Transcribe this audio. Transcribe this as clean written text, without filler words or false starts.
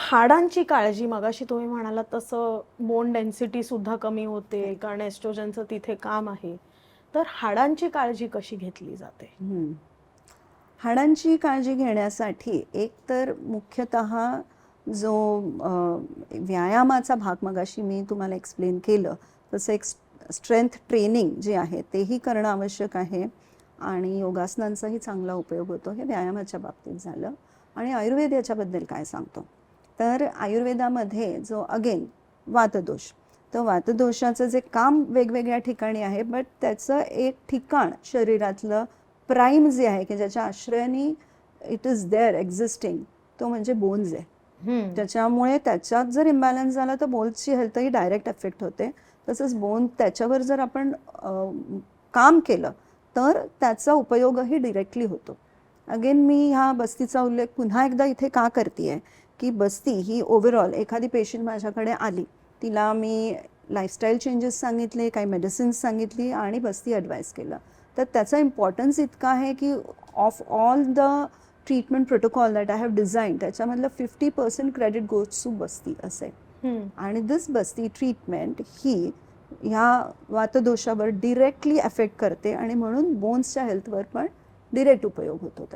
हाडांची काळजी, मगाशी तुम्ही म्हणालात तसं बोन डेन्सिटी सुद्धा कमी होते कारण एस्ट्रोजनचं तिथे काम आहे. तर हाडांची काळजी कशी घेतली जाते? हाडांची काळजी घेण्यासाठी एक तर मुख्यतः जो व्यायामाचा भाग मगाशी मी तुम्हाला एक्सप्लेन केलं तसं एक स्ट्रेंथ ट्रेनिंग जे आहे तेही करणं आवश्यक आहे आणि योगासनांचाही चांगला उपयोग होतो. हे व्यायामाच्या बाबतीत झालं. आणि आयुर्वेद याच्याबद्दल काय सांगतो, तर आयुर्वेदामध्ये जो अगेन वातदोष, तर वातदोषाचं जे काम वेगवेगळ्या ठिकाणी आहे, बट त्याचं एक ठिकाण शरीरातलं प्राईम जे आहे की ज्याच्या आश्रयाने इट इज देअर एक्झिस्टिंग, तो म्हणजे बोन्स आहे. त्याच्यामुळे त्याच्यात जर इम्बॅलन्स झाला तर बोन्सची हेल्थही डायरेक्ट एफेक्ट होते. तसंच बोन त्याच्यावर जर आपण काम केलं तर त्याचा उपयोगही डिरेक्टली होतो. अगेन मी ह्या बस्तीचा उल्लेख पुन्हा एकदा इथे का करते की बस्ती ही ओव्हरऑल एखादी पेशंट माझ्याकडे आली, तिला मी लाईफस्टाईल चेंजेस सांगितले, काही मेडिसिन्स सांगितली आणि बस्ती ॲडवाईस केलं, तर त्याचा इम्पॉर्टन्स इतका आहे की of all the treatment protocol that I have design त्याच्यामधलं 50% क्रेडिट गोज टू बस्ती असे. आणि दिस बस्ती ट्रीटमेंट ही ह्या वातदोषावर डिरेक्टली अफेक्ट करते आणि म्हणून बोन्सच्या हेल्थवर पण डिरेक्ट उपयोग होतो.